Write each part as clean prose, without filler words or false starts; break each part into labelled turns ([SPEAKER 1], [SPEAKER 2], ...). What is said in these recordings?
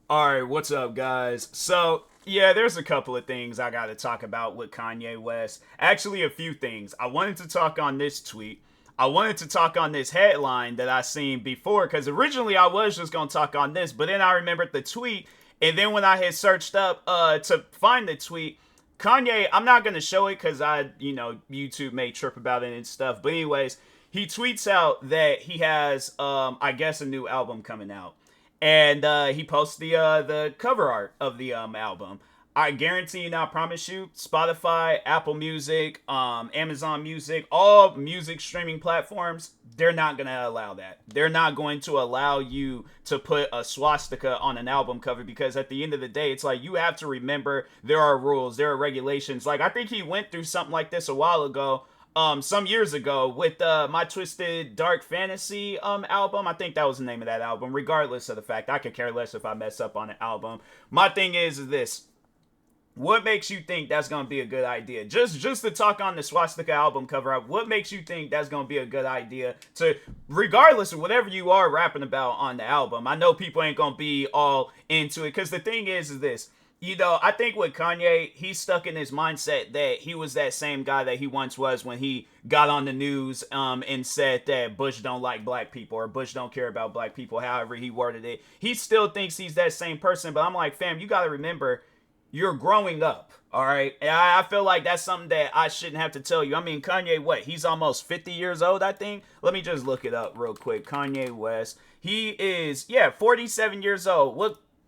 [SPEAKER 1] All right, what's up, guys? So, yeah, there's a couple of things I got to talk about with Kanye West. Actually, a few things. I wanted to talk on this tweet. I wanted to talk on this headline that I seen before because originally I was just going to talk on this, but then I remembered the tweet. And then when I had searched up to find the tweet, Kanye, I'm not going to show it because YouTube may trip about it and stuff. But, anyways, he tweets out that he has, I guess, a new album coming out and he posts the cover art of the album. I guarantee you, now, I promise you, Spotify, Apple Music, Amazon Music, all music streaming platforms, they're not gonna allow that. They're not going to allow you to put a swastika on an album cover because at the end of the day, it's like you have to remember there are rules, there are regulations. Like I think he went through something like this a while ago some years ago with my Twisted Dark Fantasy album. I think that was the name of that album. Regardless of the fact, I could care less if I mess up on an album. My thing is this: what makes you think that's gonna be a good idea? Just to talk on the swastika album cover up, what makes you think that's gonna be a good idea to, regardless of whatever you are rapping about on the album? I know people ain't gonna be all into it because the thing is this. I think with Kanye, he's stuck in his mindset that he was that same guy that he once was when he got on the news and said that Bush don't like black people or Bush don't care about black people, however he worded it. He still thinks he's that same person, but I'm like, fam, you got to remember, you're growing up, all right? And I feel like that's something that I shouldn't have to tell you. I mean, Kanye, what? He's almost 50 years old, I think. Let me just look it up real quick. Kanye West. He is, 47 years old.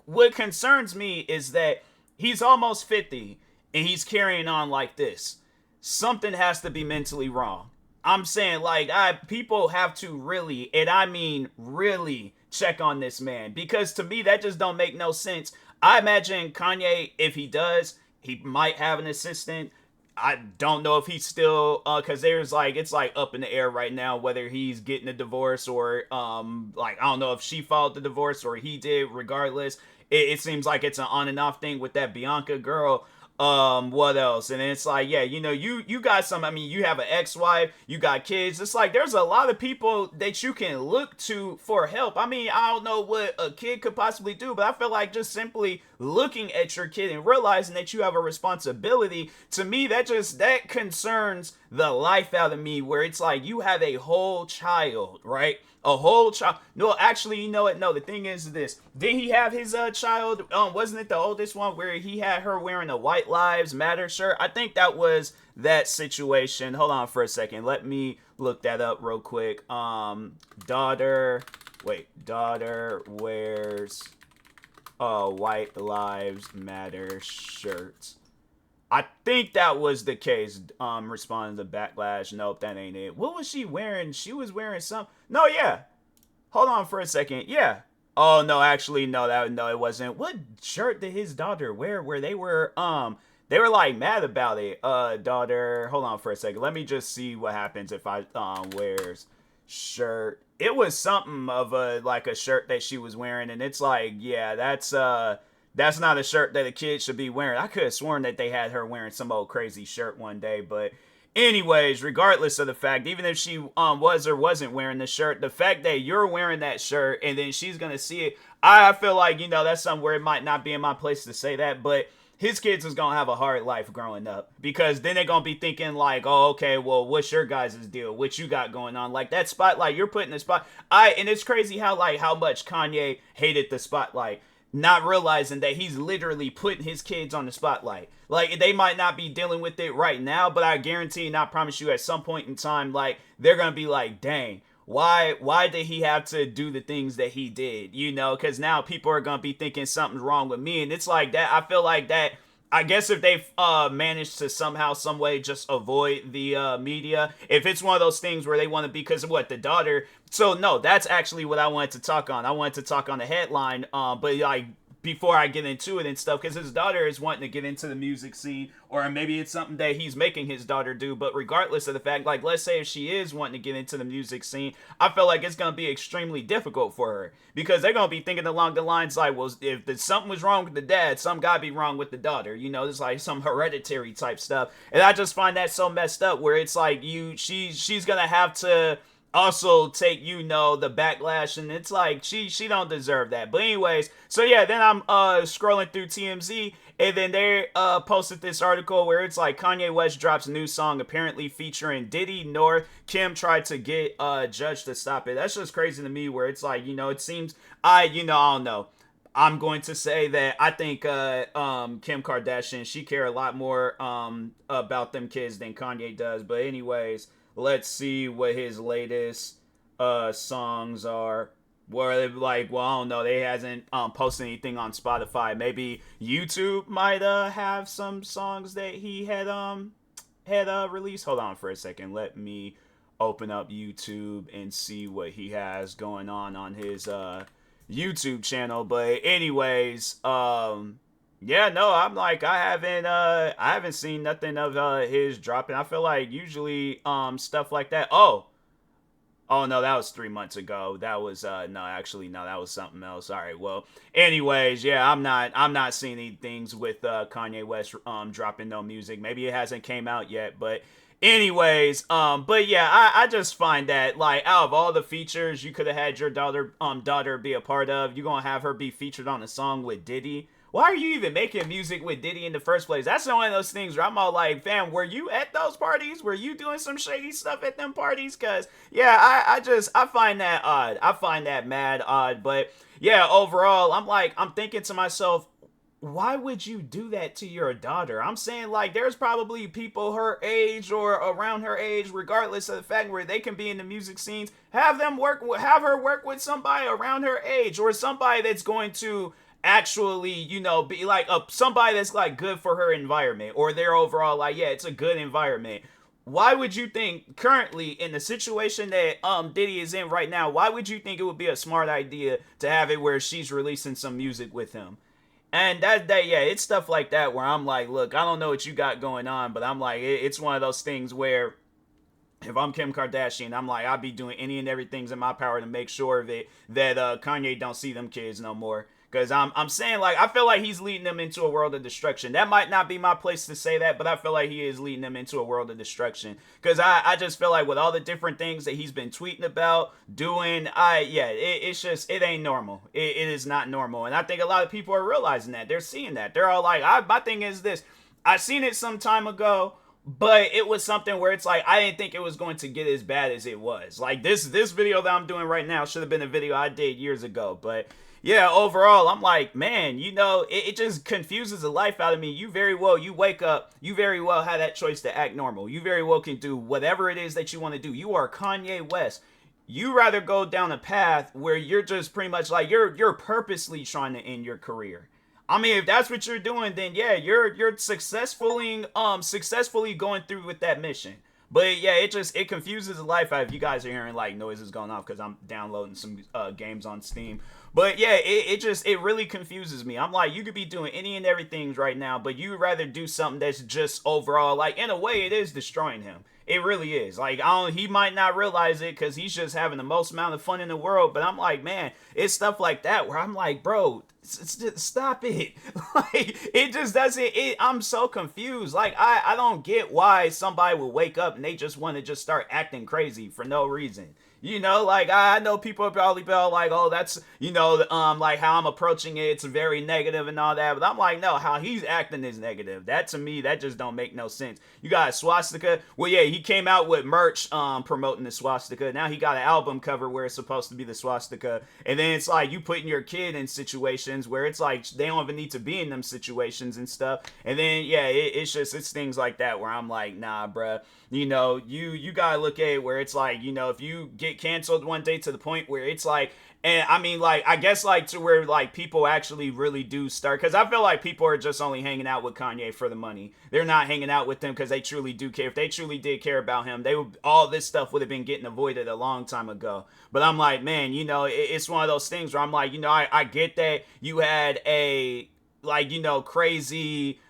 [SPEAKER 1] What concerns me is that he's almost 50 and he's carrying on like this. Something has to be mentally wrong. I'm saying, like, people have to really, and I mean really, check on this man because to me that just don't make no sense. I imagine Kanye, if he does, he might have an assistant. I don't know if he's still because there's like it's like up in the air right now whether he's getting a divorce or like I don't know if she filed the divorce or he did. Regardless, it seems like it's an on and off thing with that Bianca girl. What else? And it's like, yeah, you got some. I mean, you have an ex-wife, you got kids. It's like there's a lot of people that you can look to for help. I mean, I don't know what a kid could possibly do, but I feel like just simply looking at your kid and realizing that you have a responsibility, to me, that concerns the life out of me, where it's like you have a whole child, right? A whole child. No, actually, you know what? No, the thing is this. Did he have his child? Wasn't it the oldest one where he had her wearing a White Lives Matter shirt? I think that was that situation. Hold on for a second. Let me look that up real quick. Daughter wears a White Lives Matter shirt. I think that was the case. Responding to backlash. Nope, that ain't it. What was she wearing? She was wearing some. No, yeah. Hold on for a second. Yeah. Oh no, actually, no, it wasn't. What shirt did his daughter wear? Where they were like mad about it. Daughter. Hold on for a second. Let me just see what happens if I wears shirt. It was something of a like a shirt that she was wearing, and it's like, yeah, that's not a shirt that a kid should be wearing. I could have sworn that they had her wearing some old crazy shirt one day, but anyways, regardless of the fact, even if she was or wasn't wearing the shirt, the fact that you're wearing that shirt and then she's gonna see it, I feel like that's somewhere it might not be in my place to say that, but his kids is gonna have a hard life growing up because then they're gonna be thinking like, oh, okay, well, what's your guys' deal? What you got going on? Like that spotlight you're putting the spot. And it's crazy how much Kanye hated the spotlight, not realizing that he's literally putting his kids on the spotlight. Like, they might not be dealing with it right now, but I guarantee and I promise you at some point in time, like, they're gonna be like, dang, why did he have to do the things that he did? Because now people are gonna be thinking something's wrong with me. And it's like that. I feel like that. I guess if they've managed to somehow, some way, just avoid the media, if it's one of those things where they want to be, because of what, the daughter. So no, that's actually what I wanted to talk on. I wanted to talk on the headline, but like before I get into it and stuff, because his daughter is wanting to get into the music scene, or maybe it's something that he's making his daughter do. But regardless of the fact, like, let's say if she is wanting to get into the music scene, I feel like it's going to be extremely difficult for her, because they're going to be thinking along the lines like, well, if something was wrong with the dad, something got to be wrong with the daughter. It's like some hereditary type stuff. And I just find that so messed up, where it's like she's going to have to also take the backlash, and it's like she don't deserve that. But anyways, so yeah, then I'm scrolling through TMZ, and then they posted this article where it's like Kanye West drops a new song apparently featuring Diddy North. Kim tried to get Judge to stop it. That's just crazy to me, where it's like, it seems I don't know. I'm going to say that I think Kim Kardashian, she care a lot more about them kids than Kanye does. But anyways, let's see what his latest songs are. Where like, well, I don't know, they hasn't posted anything on Spotify. Maybe YouTube might have some songs that he had released. Hold on for a second. Let me open up YouTube and see what he has going on his YouTube channel. But anyways, yeah, no, I'm like, I haven't seen nothing of his dropping. I feel like usually stuff like that. Oh no, that was 3 months ago. That was no, actually no, that was something else. All right, well, anyways, yeah, I'm not seeing any things with Kanye West dropping no music. Maybe it hasn't came out yet, but anyways, but yeah, I just find that, like, out of all the features you could have had your daughter be a part of, you're gonna have her be featured on a song with Diddy. Why are you even making music with Diddy in the first place? That's one of those things where I'm all like, fam, were you at those parties? Were you doing some shady stuff at them parties? Cause yeah, I find that odd. I find that mad odd. But yeah, overall, I'm thinking to myself, why would you do that to your daughter? I'm saying, like, there's probably people her age or around her age, regardless of the fact where they can be in the music scenes. Have her work with somebody around her age, or somebody that's going to actually, be like somebody that's like good for her environment, or their overall, like, yeah, it's a good environment. Why would you think, currently in the situation that Diddy is in right now, why would you think it would be a smart idea to have it where she's releasing some music with him? And that yeah, it's stuff like that where I'm like, look, I don't know what you got going on, but I'm like, it's one of those things where if I'm Kim Kardashian, I'm like, I'd be doing any and everything's in my power to make sure that Kanye don't see them kids no more. Cause I'm saying, like, I feel like he's leading them into a world of destruction. That might not be my place to say that, but I feel like he is leading them into a world of destruction. Cause I just feel like with all the different things that he's been tweeting about, doing, it's just, it ain't normal. It is not normal. And I think a lot of people are realizing that. They're seeing that. They're all like, my thing is this. I seen it some time ago, but it was something where it's like, I didn't think it was going to get as bad as it was. Like, this video that I'm doing right now should have been a video I did years ago. But yeah, overall, I'm like, man, it just confuses the life out of me. You wake up, you very well have that choice to act normal. You very well can do whatever it is that you want to do. You are Kanye West. You rather go down a path where you're just pretty much like, you're purposely trying to end your career. I mean, if that's what you're doing, then yeah, you're successfully going through with that mission. But yeah, it confuses the life out of you guys are hearing like noises going off because I'm downloading some games on Steam. But yeah, it really confuses me. I'm like, you could be doing any and everything right now, but you would rather do something that's just overall, like, in a way, it is destroying him. It really is. Like, he might not realize it because he's just having the most amount of fun in the world. But I'm like, man, it's stuff like that where I'm like, bro, stop it. Like, it just doesn't. I'm so confused. Like, I don't get why somebody would wake up and they just want to just start acting crazy for no reason. Like, I know people are probably like, oh, that's, like how I'm approaching it, it's very negative and all that. But I'm like, no, how he's acting is negative. That, to me, that just don't make no sense. You got a swastika. Well, yeah, he came out with merch promoting the swastika. Now he got an album cover where it's supposed to be the swastika. And then it's like you putting your kid in situations where it's like they don't even need to be in them situations and stuff. And then, yeah, it's things like that where I'm like, nah, bruh. You gotta look at it where it's like, if you get canceled one day to the point where it's like, and I mean, like, I guess, like, to where, like, people actually really do start, because I feel like people are just only hanging out with Kanye for the money. They're not hanging out with him because they truly do care. If they truly did care about him, all this stuff would have been getting avoided a long time ago. But I'm like, man, it's one of those things where I'm like, I get that you had a, like, crazy,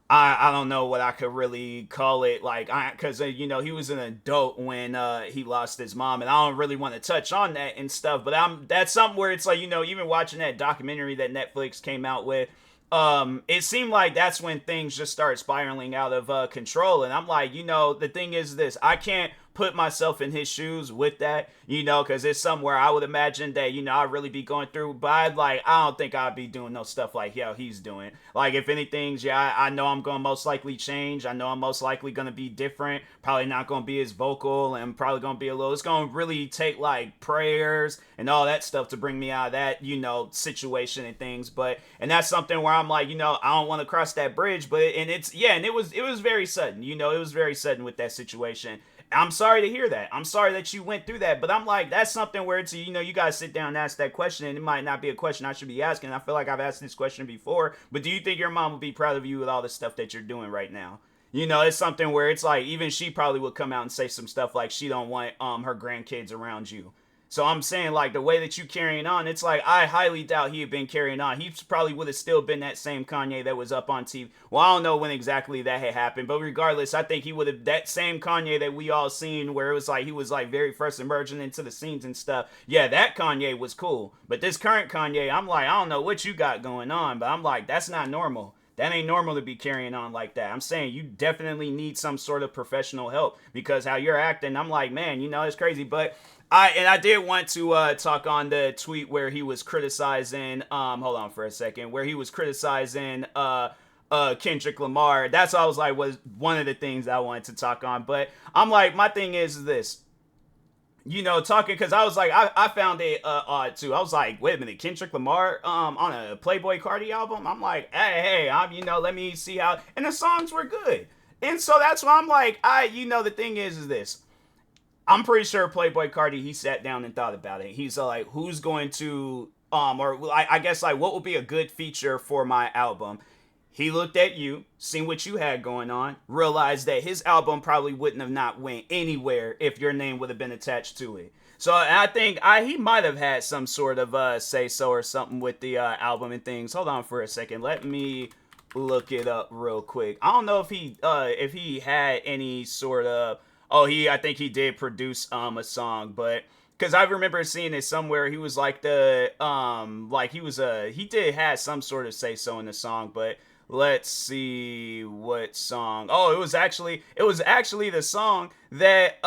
[SPEAKER 1] I don't know what I could really call it, like, because he was an adult when he lost his mom, and I don't really want to touch on that and stuff, but that's something where it's like, even watching that documentary that Netflix came out with, it seemed like that's when things just started spiraling out of control. And I'm like, the thing is this, I can't put myself in his shoes with that, you know, because it's somewhere I would imagine that, you know, I'd really be going through. But I don't think I'd be doing no stuff like how he's doing. Like, if anything, yeah, I know I'm going to most likely change. I know I'm most likely going to be different. Probably not going to be as vocal, and probably going to be a little, it's going to really take like prayers and all that stuff to bring me out of that, you know, situation and things. But, and that's something where I'm like, you know, I don't want to cross that bridge. But, and it's, yeah, and it was very sudden, you know, it was very sudden with that situation. I'm sorry to hear that. I'm sorry that you went through that. But I'm like, that's something where it's, you know, you guys sit down and ask that question, and it might not be a question I should be asking. I feel like I've asked this question before. But do you think your mom would be proud of you with all the stuff that you're doing right now? You know, it's something where it's like, even she probably would come out and say some stuff like she don't want her grandkids around you. So I'm saying, like, the way that you carrying on, it's like, I highly doubt he had been carrying on. He probably would have still been that same Kanye that was up on TV. Well, I don't know when exactly that had happened, but regardless, I think he would have, that same Kanye that we all seen, where it was like, he was like very first emerging into the scenes and stuff. Yeah, that Kanye was cool. But this current Kanye, I'm like, I don't know what you got going on, but I'm like, that's not normal. That ain't normal to be carrying on like that. I'm saying you definitely need some sort of professional help, because how you're acting, I'm like, man, you know, it's crazy. But I did want to talk on the tweet where he was criticizing, hold on for a second, where he was criticizing Kendrick Lamar. That's what I was like, was one of the things I wanted to talk on. But I'm like, my thing is this. You know, talking, because I was like, I found it odd too. I was like, wait a minute, Kendrick Lamar on a Playboi Carti album? I'm like, hey, I'm, you know, let me see how, and the songs were good. And so that's why I'm like, you know, the thing is this. I'm pretty sure Playboi Carti, he sat down and thought about it. He's like, who's going to, or I guess like, what would be a good feature for my album? He looked at you, seen what you had going on, realized that his album probably wouldn't have not went anywhere if your name would have been attached to it. So I think he might have had some sort of say so or something with the album and things. Hold on for a second. Let me look it up real quick. I don't know if he had any sort of, I think he did produce a song, but because I remember seeing it somewhere, he was like he did have some sort of say so in the song. But let's see what song. Oh, it was actually the song that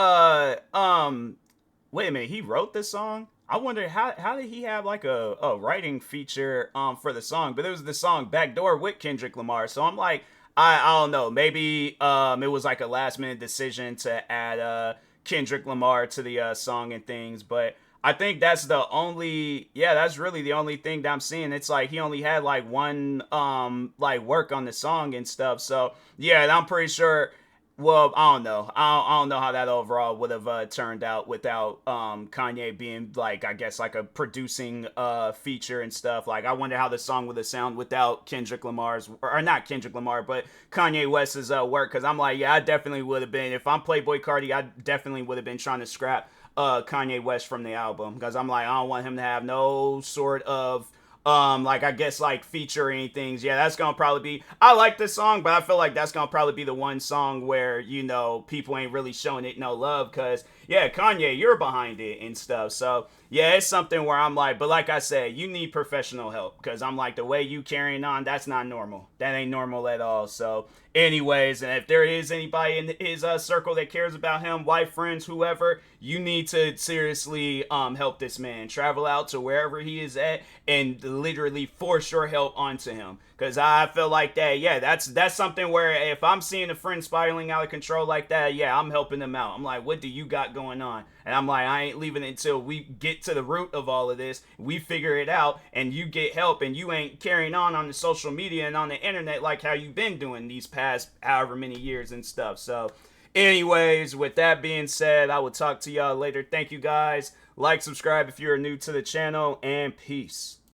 [SPEAKER 1] wait a minute, he wrote this song? I wonder how did he have like a writing feature for the song? But it was the song Backdoor with Kendrick Lamar. So I'm like, I don't know, maybe it was like a last minute decision to add Kendrick Lamar to the song and things. But I think that's that's really the only thing that I'm seeing. It's like he only had like one like work on the song and stuff. So yeah, and I'm pretty sure, well, I don't know. I don't know how that overall would have turned out without Kanye being like, I guess, like a producing feature and stuff. Like, I wonder how the song would have sounded without Kendrick Lamar's, or not Kendrick Lamar, but Kanye West's work. Because I'm like, yeah, I definitely would have been, if I'm Playboi Carti, I definitely would have been trying to scrap Kanye West from the album. Because I'm like, I don't want him to have no sort of like, I guess, like, featuring things. Yeah, that's gonna probably be, I like this song, but I feel like that's gonna probably be the one song where, you know, people ain't really showing it no love, because yeah, Kanye, you're behind it and stuff. So yeah, it's something where I'm like, but like I said, you need professional help, because I'm like, the way you carrying on, that's not normal. That ain't normal at all. So anyways, and if there is anybody in his circle that cares about him, wife, friends, whoever, you need to seriously help this man. Travel out to wherever he is at and literally force your help onto him. Because I feel like that, yeah, that's something where if I'm seeing a friend spiraling out of control like that, yeah, I'm helping them out. I'm like, what do you got going on? And I'm like, I ain't leaving it until we get to the root of all of this. We figure it out, and you get help, and you ain't carrying on the social media and on the internet like how you've been doing these past however many years and stuff. So anyways, with that being said, I will talk to y'all later. Thank you guys. Like, subscribe if you're new to the channel, and peace.